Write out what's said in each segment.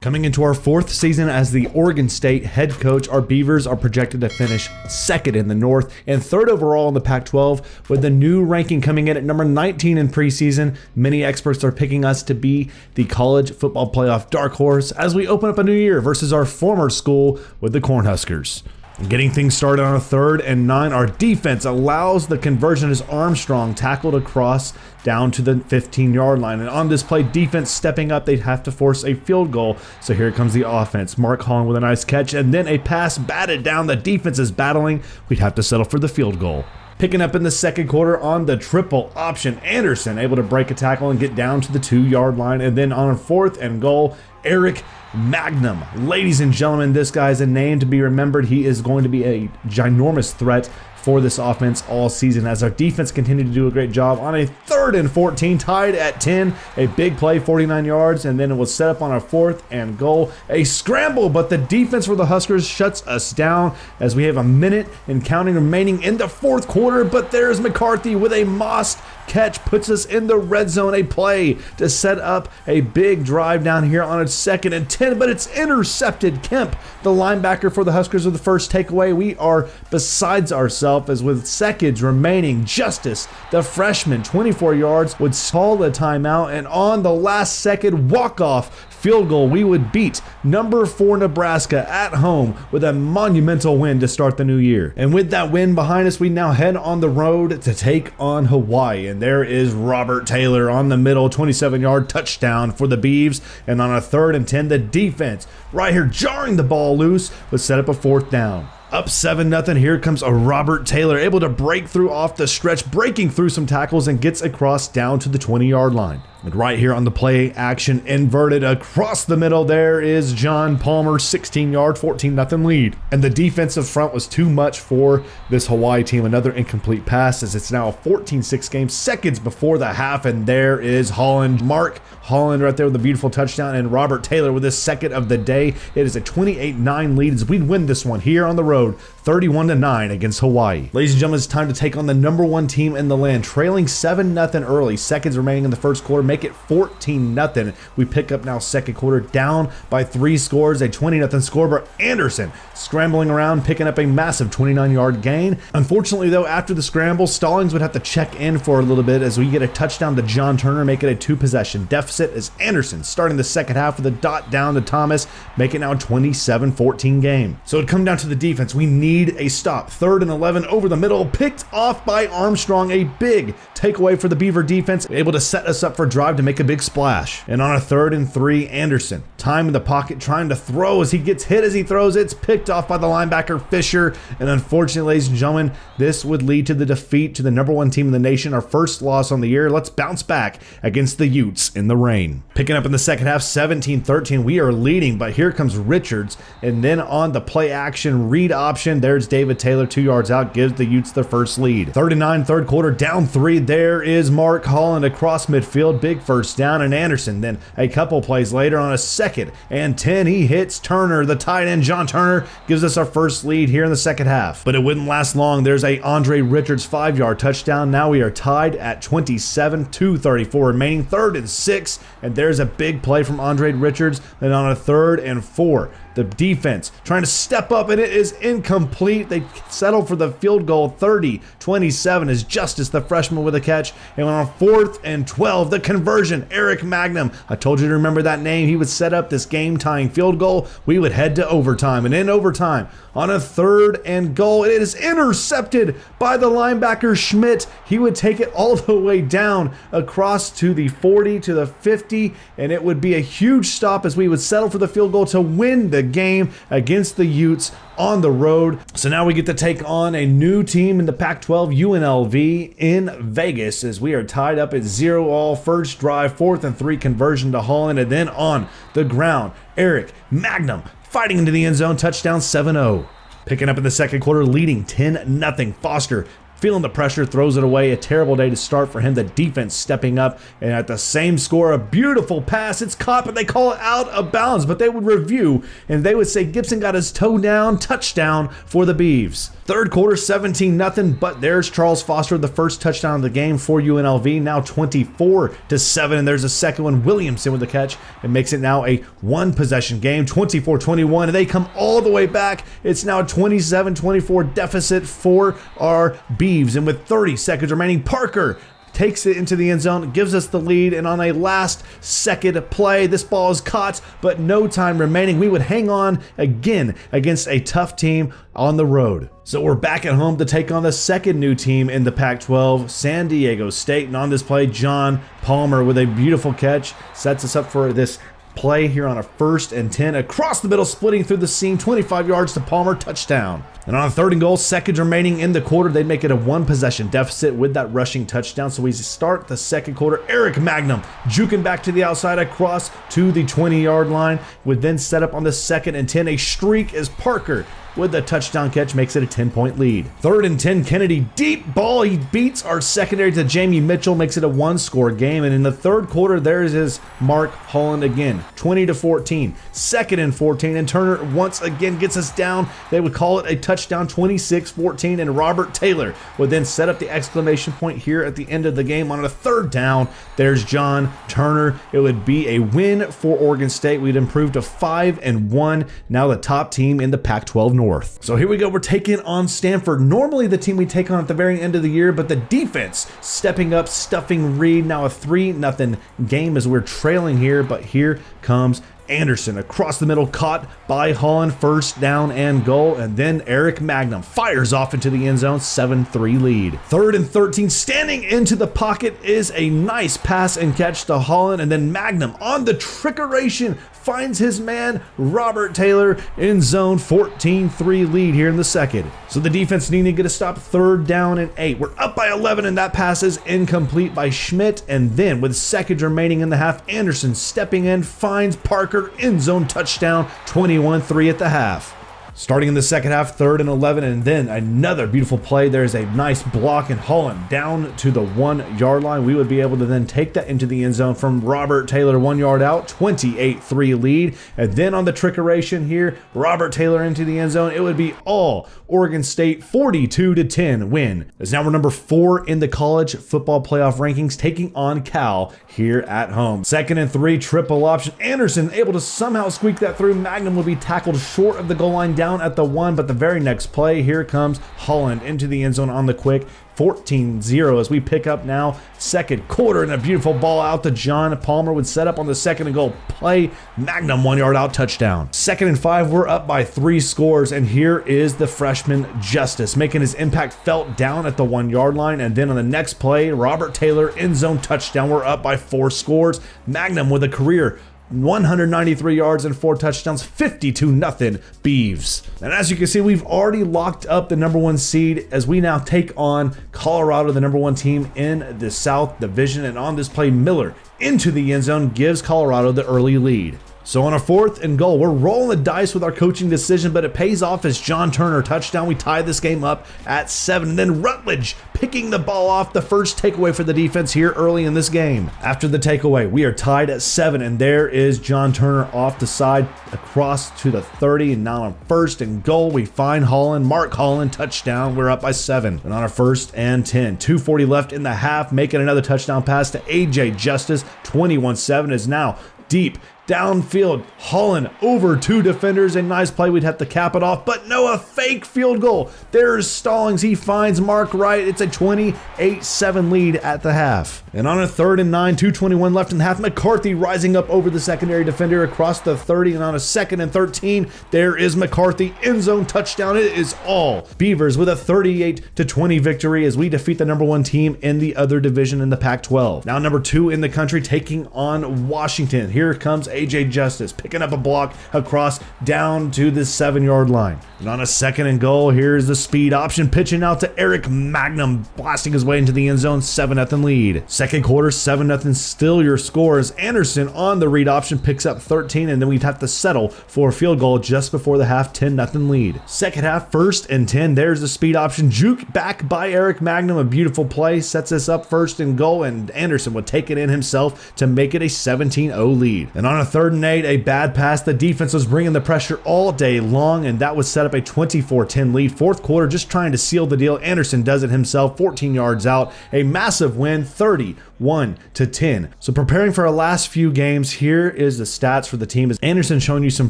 Coming into our fourth season as the Oregon State head coach, our Beavers are projected to finish second in the North and third overall in the Pac-12, with the new ranking coming in at number 19 in preseason. Many experts are picking us to be the College Football Playoff Darkhorse as we open up a new year versus our former school with the Cornhuskers. Getting things started on a 3rd and 9, our defense allows the conversion as Armstrong tackled across down to the 15-yard line. And on this play, defense stepping up, they'd have to force a field goal. So here comes the offense. Mark Holland with a nice catch, and then a pass batted down. The defense is battling. We'd have to settle for the field goal. Picking up in the second quarter on the triple option, Anderson able to break a tackle and get down to the 2-yard line. And then on a 4th and goal, Eric Magnum. Ladies and gentlemen, this guy's a name to be remembered. He is going to be a ginormous threat for this offense all season as our defense continued to do a great job on a 3rd and 14, tied at 10. A big play, 49 yards, and then it was set up on a 4th and goal. A scramble, but the defense for the Huskers shuts us down as we have a minute and counting remaining in the 4th quarter, but there's McCarthy with a Moss catch, puts us in the red zone. A play to set up a big drive down here on a 2nd and 10, but it's intercepted. Kemp, the linebacker for the Huskers, with the first takeaway. We are besides ourselves as with seconds remaining, Justice, the freshman, 24 yards, would call the timeout, and on the last second walk-off field goal, we would beat number 4 Nebraska at home with a monumental win to start the new year. And with that win behind us, we now head on the road to take on Hawaii. And there is Robert Taylor on the middle, 27-yard touchdown for the Beavs. And on a 3rd and 10, the defense right here jarring the ball loose would set up a 4th down. Up 7-0, here comes a Robert Taylor, able to break through off the stretch, breaking through some tackles and gets across down to the 20-yard line. And right here on the play action, inverted across the middle, there is John Palmer, 16-yard, 14-0 lead. And the defensive front was too much for this Hawaii team. Another incomplete pass as it's now a 14-6 game, seconds before the half, and there is Holland. Mark Holland right there with a beautiful touchdown, and Robert Taylor with his 2nd of the day. It is a 28-9 lead as we'd win this one here on the road, 31-9 against Hawaii. Ladies and gentlemen, it's time to take on the number 1 team in the land, trailing 7-0 early, seconds remaining in the 1st quarter, make it 14-0. We pick up now 2nd quarter, down by 3 scores, a 20-0 score, but Anderson scrambling around, picking up a massive 29-yard gain. Unfortunately though, after the scramble, Stallings would have to check in for a little bit as we get a touchdown to John Turner, make it a 2-possession deficit as Anderson starting the second half with a dot down to Thomas, make it now a 27-14 game. So it'd come down to the defense. We need a stop. 3rd and 11 over the middle, picked off by Armstrong. A big takeaway for the Beaver defense, able to set us up for a drive to make a big splash. And on a 3rd and 3, Anderson, time in the pocket, trying to throw as he gets hit as he throws. It's picked off by the linebacker Fisher. And unfortunately, ladies and gentlemen, this would lead to the defeat to the number 1 team in the nation, our first loss on the year. Let's bounce back against the Utes in the rain. Picking up in the second half, 17-13, we are leading, but here comes Richards. And then on the play action read option, there's David Taylor, 2 yards out, gives the Utes their first lead. 39, 3rd quarter, down 3. There is Mark Holland across midfield, big first down, and Anderson then a couple plays later on a 2nd and 10, he hits Turner, the tight end. John Turner gives us our first lead here in the second half, but it wouldn't last long. There's a Andre Richards 5-yard touchdown. Now we are tied at 27, 2:34 remaining, 3rd and 6, and there's a big play from Andre Richards. And on a 3rd and 4, the defense trying to step up, and it is incomplete. They settle for the field goal. 30-27 is Justice, the freshman, with a catch. And on a 4th and 12, the conversion, Eric Magnum. I told you to remember that name. He would set up this game-tying field goal. We would head to overtime, and in overtime, on a 3rd and goal, it is intercepted by the linebacker Schmidt. He would take it all the way down across to the 40, to the 50, and it would be a huge stop as we would settle for the field goal to win the game against the Utes on the road. So now we get to take on a new team in the Pac-12, UNLV, in Vegas, as we are tied up at 0-all. First drive, 4th and 3 conversion to Holland, and then on the ground, Eric Magnum fighting into the end zone, touchdown, 7-0. Picking up in the second quarter, leading 10-0. Foster feeling the pressure, throws it away. A terrible day to start for him. The defense stepping up, and at the same score, a beautiful pass. It's caught, but they call it out of bounds, but they would review, and they would say Gibson got his toe down, touchdown for the Beavs. Third quarter, 17-0, but there's Charles Foster, the first touchdown of the game for UNLV, now 24-7, and there's a second one. Williamson with the catch. It makes it now a one-possession game, 24-21, and they come all the way back. It's now a 27-24 deficit for our Beavs, and with 30 seconds remaining, Parker takes it into the end zone, gives us the lead, and on a last second play, this ball is caught, but no time remaining. We would hang on again against a tough team on the road. So we're back at home to take on the second new team in the Pac-12, San Diego State, and on this play, John Palmer with a beautiful catch sets us up for this play here on a 1st and 10, across the middle, splitting through the seam, 25 yards to Palmer, touchdown. And on a 3rd and goal, seconds remaining in the quarter, they'd make it a one-possession deficit with that rushing touchdown. So we start the second quarter. Eric Magnum juking back to the outside across to the 20-yard line, would then set up on the 2nd and 10. A streak as Parker with the touchdown catch makes it a 10-point lead. 3rd and 10, Kennedy, deep ball. He beats our secondary to Jamie Mitchell, makes it a one-score game. And in the 3rd quarter, there's his Mark Holland again, 20-14. 2nd and 14, and Turner once again gets us down. They would call it a touchdown, 26-14, and Robert Taylor would then set up the exclamation point here at the end of the game on a 3rd down. There's John Turner. It would be a win for Oregon State. We'd improve to 5-1, now the top team in the Pac-12 North. So here we go. We're taking on Stanford. Normally the team we take on at the very end of the year, but the defense stepping up, stuffing Reed. Now a 3-0 game as we're trailing here, but here comes Anderson across the middle, caught by Holland, 1st down and goal, and then Eric Magnum fires off into the end zone, 7-3 lead. 3rd and 13, standing into the pocket is a nice pass and catch to Holland, and then Magnum on the trickeration finds his man Robert Taylor in zone, 14-3 lead here in the second. So the defense needing to get a stop, 3rd down and 8. We're up by 11, and that pass is incomplete by Schmidt, and then with seconds remaining in the half, Anderson stepping in, finds Parker, end zone touchdown, 21-3 at the half. Starting in the second half, 3rd and 11, and then another beautiful play. There's a nice block, and Holland down to the 1-yard line. We would be able to then take that into the end zone from Robert Taylor, 1 yard out, 28-3 lead. And then on the trickeration here, Robert Taylor into the end zone. It would be all Oregon State, 42-10 win. As now we're number 4 in the college football playoff rankings, taking on Cal here at home. 2nd and 3, triple option. Anderson able to somehow squeak that through. Magnum will be tackled short of the goal line, down at the 1, but the very next play, here comes Holland into the end zone on the quick, 14-0 as we pick up now second quarter, and a beautiful ball out to John Palmer would set up on the 2nd and goal play. Magnum 1 yard out, touchdown. 2nd and 5, we're up by 3 scores, and here is the freshman Justice making his impact felt down at the 1 yard line, and then on the next play, Robert Taylor end zone touchdown. We're up by 4 scores. Magnum with a career 193 yards and 4 touchdowns, 52-0 Beavs. And as you can see, we've already locked up the number 1 seed as we now take on Colorado, the number 1 team in the South Division. And on this play, Miller into the end zone gives Colorado the early lead. So on a 4th and goal, we're rolling the dice with our coaching decision, but it pays off as John Turner touchdown. We tie this game up at 7. And then Rutledge picking the ball off, the first takeaway for the defense here early in this game. After the takeaway, we are tied at 7, and there is John Turner off the side across to the 30. And now on 1st and goal, we find Holland, Mark Holland, touchdown. We're up by 7. And on a 1st and 10, 2:40 left in the half, making another touchdown pass to AJ Justice. 21-7 is now deep downfield. Holland over 2 defenders. A nice play. We'd have to cap it off, but no, a fake field goal. There's Stallings. He finds Mark Wright. It's a 28-7 lead at the half. And on a 3rd and 9, 2:21 left in the half, McCarthy rising up over the secondary defender across the 30. And on a 2nd and 13, there is McCarthy, end zone touchdown. It is all Beavers with a 38-20 victory as we defeat the number 1 team in the other division in the Pac-12. Now number 2 in the country taking on Washington. Here comes a AJ Justice picking up a block across down to the 7-yard line. And on a 2nd and goal, here's the speed option pitching out to Eric Magnum, blasting his way into the end zone, 7-0 lead. Second quarter, 7-0 still your scores. Anderson on the read option picks up 13, and then we'd have to settle for a field goal just before the half, 10-0 lead. Second half, 1st and 10, there's the speed option. Juke back by Eric Magnum, a beautiful play, sets us up 1st and goal, and Anderson would take it in himself to make it a 17-0 lead. And on a 3rd and 8, a bad pass. The defense was bringing the pressure all day long, and that would set up a 24-10 lead. Fourth quarter, just trying to seal the deal. Anderson does it himself, 14 yards out. A massive win, 31-10. So preparing for our last few games, here is the stats for the team. As Anderson showing you some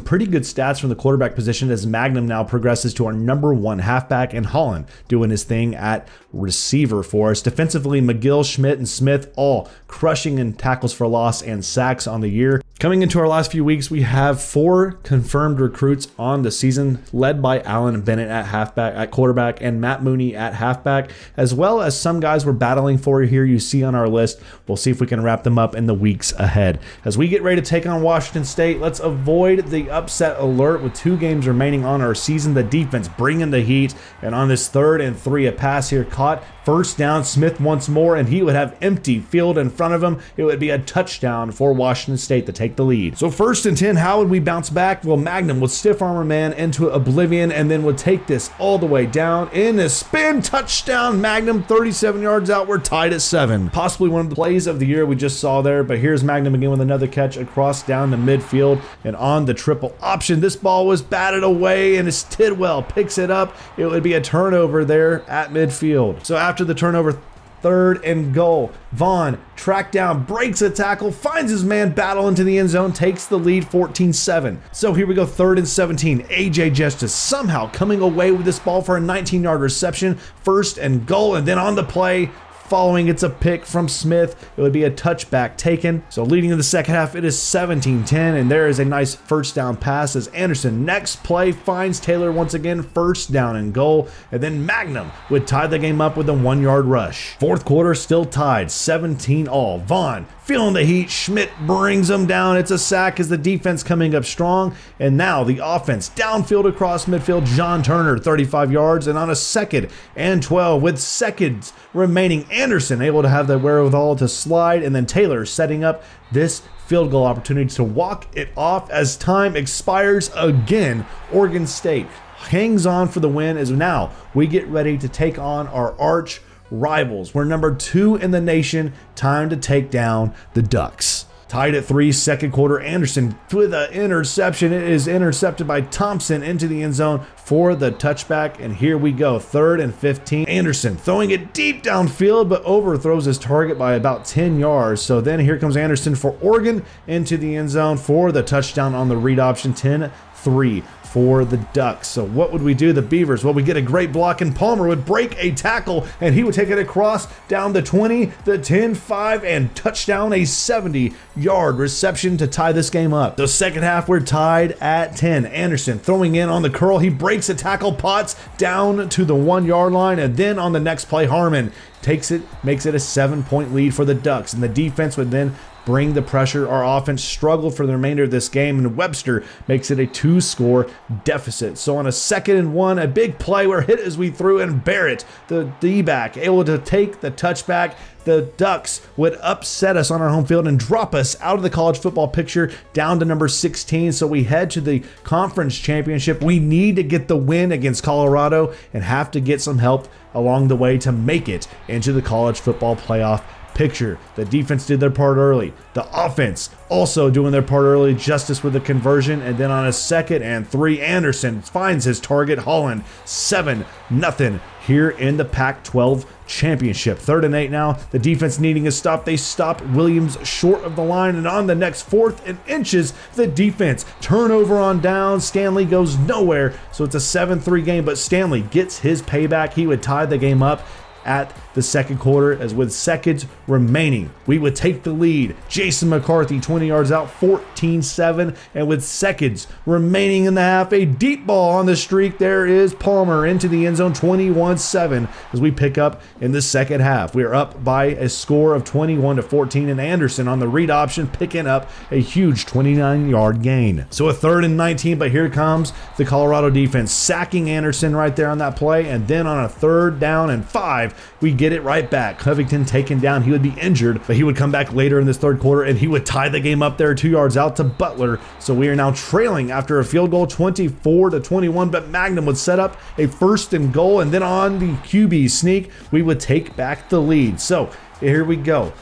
pretty good stats from the quarterback position, as Magnum now progresses to our number 1 halfback, and Holland doing his thing at receiver for us. Defensively, McGill, Schmidt, and Smith all crushing in tackles for loss and sacks on the year. Coming into our last few weeks, we have 4 confirmed recruits on the season, led by Allen Bennett at quarterback, and Matt Mooney at halfback, as well as some guys we're battling for here you see on our list. We'll see if we can wrap them up in the weeks ahead. As we get ready to take on Washington State, let's avoid the upset alert with 2 games remaining on our season. The defense bringing the heat, and on this 3rd and 3, a pass here caught. First down, Smith once more, and he would have empty field in front of him. It would be a touchdown for Washington State to take the lead. So 1st and 10, how would we bounce back? Well, Magnum would stiff arm a man into oblivion and then would take this all the way down in a spin touchdown. Magnum 37 yards out. We're tied at 7. Possibly one of the plays of the year we just saw there, but here's Magnum again with another catch across down the midfield, and on the triple option, this ball was batted away, and as Tidwell picks it up, it would be a turnover there at midfield. So after the turnover, 3rd and goal. Vaughn tracked down, breaks a tackle, finds his man, battle into the end zone, takes the lead 14-7. So here we go, 3rd and 17. AJ Justice somehow coming away with this ball for a 19-yard reception. 1st and goal, and then on the play, following it's a pick from Smith. It would be a touchback taken. So leading in the second half, it is 17-10, and there is a nice first down pass as Anderson next play finds Taylor once again, 1st down and goal, and then Magnum would tie the game up with a 1-yard rush. Fourth quarter still tied, 17-all. Vaughn feeling the heat. Schmidt brings him down. It's a sack as the defense coming up strong, and now the offense downfield across midfield. John Turner 35 yards, and on a 2nd and 12 with seconds remaining, Anderson able to have the wherewithal to slide, and then Taylor setting up this field goal opportunity to walk it off as time expires again. Oregon State hangs on for the win as now we get ready to take on our arch rivals. We're number 2 in the nation. Time to take down the Ducks. Tied at 3, second quarter, Anderson with an interception. It is intercepted by Thompson into the end zone for the touchback, and here we go, 3rd and 15. Anderson throwing it deep downfield, but overthrows his target by about 10 yards. So then here comes Anderson for Oregon into the end zone for the touchdown on the read option, 10-3 for the Ducks. So what would we do? The Beavers, well, we get a great block, and Palmer would break a tackle, and he would take it across down the 20, the 10-5, and touchdown, a 70-yard reception to tie this game up. The second half, we're tied at 10. Anderson throwing in on the curl. He breaks a tackle, Potts down to the 1-yard line, and then on the next play, Harmon takes it, makes it a 7-point lead for the Ducks, and the defense would then bring the pressure. Our offense struggled for the remainder of this game, and Webster makes it a 2-score deficit. So on a 2nd and 1, a big play where hit as we threw, and Barrett, the D-back, able to take the touchback. The Ducks would upset us on our home field and drop us out of the college football picture down to number 16. So we head to the conference championship. We need to get the win against Colorado and have to get some help along the way to make it into the college football playoff picture. The defense did their part early. The offense also doing their part early. Justice with the conversion, and then on a 2nd and 3, Anderson finds his target. Holland 7-0 here in the Pac-12 championship. 3rd and 8 now. The defense needing a stop. They stop Williams short of the line, and on the next 4th and inches, the defense turnover on down. Stanley goes nowhere, so it's a 7-3 game, but Stanley gets his payback. He would tie the game up at the second quarter, as with seconds remaining, we would take the lead. Jason McCarthy 20 yards out, 14-7, and with seconds remaining in the half, a deep ball on the streak. There is Palmer into the end zone, 21-7, as we pick up in the second half. We are up by a score of 21-14, and Anderson on the read option picking up a huge 29-yard gain. So a 3rd and 19, but here comes the Colorado defense sacking Anderson right there on that play, and then on a 3rd down and 5, we get it right back. Covington taken down. He would be injured, but he would come back later in this third quarter, and he would tie the game up there 2 yards out to Butler. So we are now trailing after a field goal, 24-21, but Magnum would set up a 1st and goal, and then on the QB sneak, we would take back the lead. So here we go.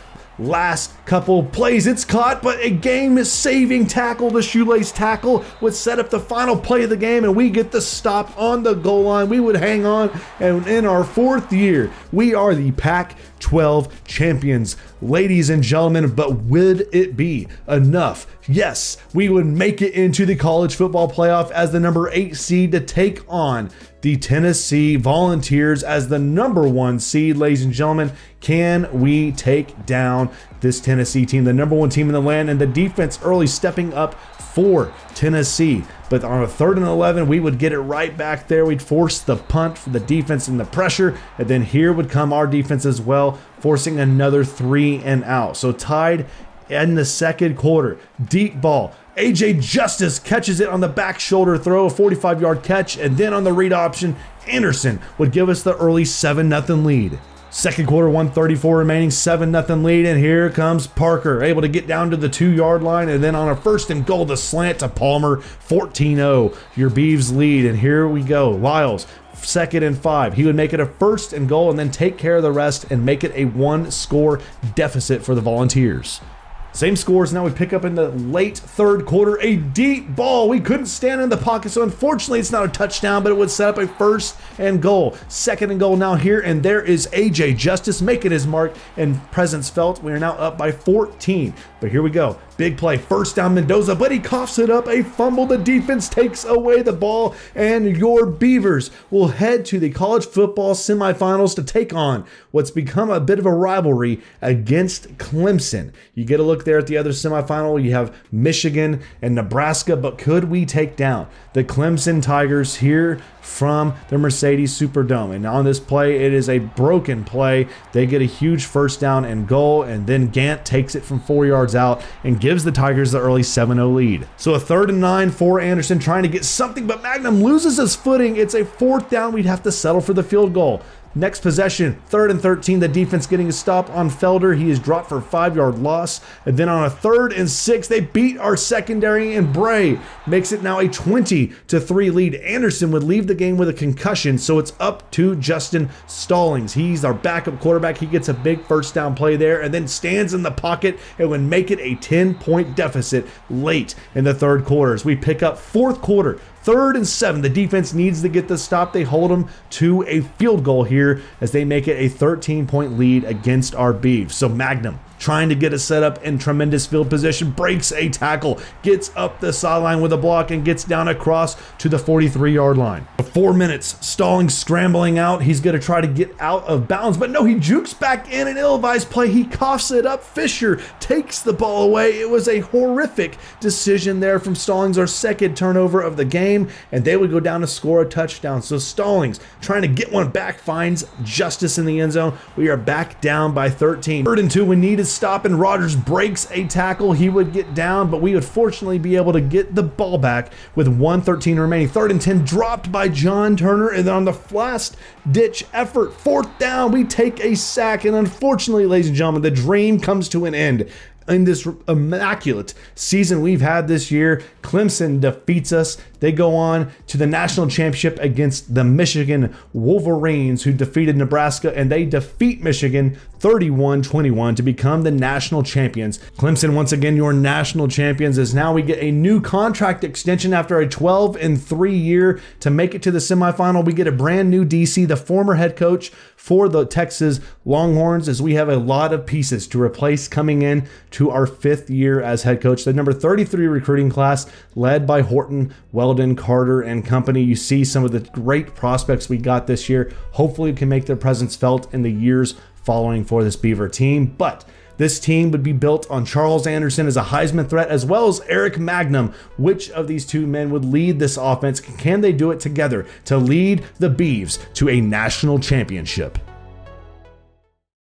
Last couple plays, it's caught, but a game-saving tackle, the shoelace tackle, would set up the final play of the game, and we get the stop on the goal line. We would hang on, and in our 4th year, we are the Pac-12 champions, ladies and gentlemen. But would it be enough? Yes, we would make it into the college football playoff as the number 8 seed to take on the Tennessee Volunteers as the number 1 seed, ladies and gentlemen. Can we take down this Tennessee team, the number 1 team in the land, and the defense early stepping up for Tennessee? But on a 3rd and 11, we would get it right back there. We'd force the punt for the defense and the pressure, and then here would come our defense as well, forcing another 3 and out. So tied in the second quarter, deep ball. AJ Justice catches it on the back shoulder throw, a 45-yard catch, and then on the read option, Anderson would give us the early 7-0 lead. Second quarter, 1:34 remaining, 7-0 lead, and here comes Parker, able to get down to the 2-yard line, and then on a 1st and goal, the slant to Palmer, 14-0, your Beavs lead, and here we go. Lyles, 2nd and 5. He would make it a 1st and goal and then take care of the rest and make it a 1-score deficit for the Volunteers. Same scores. Now we pick up in the late third quarter, a deep ball. We couldn't stand in the pocket, so unfortunately it's not a touchdown, but it would set up a 1st and goal. 2nd and goal now here, and there is AJ Justice making his mark and presence felt. We are now up by 14, but here we go. Big play, 1st down Mendoza, but he coughs it up, a fumble. The defense takes away the ball, and your Beavers will head to the college football semifinals to take on what's become a bit of a rivalry against Clemson. You get a look there at the other semifinal. You have Michigan and Nebraska, but could we take down the Clemson Tigers here from the Mercedes Superdome? And on this play, it is a broken play. They get a huge 1st down and goal, and then Gant takes it from 4 yards out and gives the Tigers the early 7-0 lead. So a 3rd and 9 for Anderson, trying to get something, but Magnum loses his footing. It's a 4th down. We'd have to settle for the field goal. Next possession, 3rd and 13, the defense getting a stop on Felder. He is dropped for a 5-yard loss. And then on a 3rd and 6, they beat our secondary, and Bray makes it now a 20-3 lead. Anderson would leave the game with a concussion, so it's up to Justin Stallings. He's our backup quarterback. He gets a big 1st down play there and then stands in the pocket and would make it a 10-point deficit late in the 3rd quarter. As we pick up 4th quarter, 3rd and 7. The defense needs to get the stop. They hold them to a field goal here as they make it a 13-point lead against our Beavs. So Magnum, trying to get a setup in tremendous field position, breaks a tackle, gets up the sideline with a block, and gets down across to the 43-yard line. 4 minutes, Stallings scrambling out. He's going to try to get out of bounds, but no, he jukes back in an ill-advised play. He coughs it up. Fisher takes the ball away. It was a horrific decision there from Stallings, our 2nd turnover of the game, and they would go down to score a touchdown. So Stallings, trying to get one back, finds Justice in the end zone. We are back down by 13. 3rd and 2, we need to stop, and Rogers breaks a tackle. He would get down, but we would fortunately be able to get the ball back with 1:13 remaining. 3rd and 10, dropped by John Turner, and then on the last ditch effort, 4th down, we take a sack, and unfortunately, ladies and gentlemen, the dream comes to an end. In this immaculate season we've had this year, Clemson defeats us. They go on to the national championship against the Michigan Wolverines, who defeated Nebraska, and they defeat Michigan 31-21 to become the national champions. Clemson, once again, your national champions, as now we get a new contract extension after a 12-3 year to make it to the semifinal. We get a brand new DC, the former head coach for the Texas Longhorns, as we have a lot of pieces to replace coming in to our 5th year as head coach. The number 33 recruiting class led by Horton, Weldon, Carter, and company. You see some of the great prospects we got this year. Hopefully we can make their presence felt in the years following for this Beaver team. But this team would be built on Charles Anderson as a Heisman threat, as well as Eric Magnum. Which of these two men would lead this offense? Can they do it together to lead the Beavs to a national championship?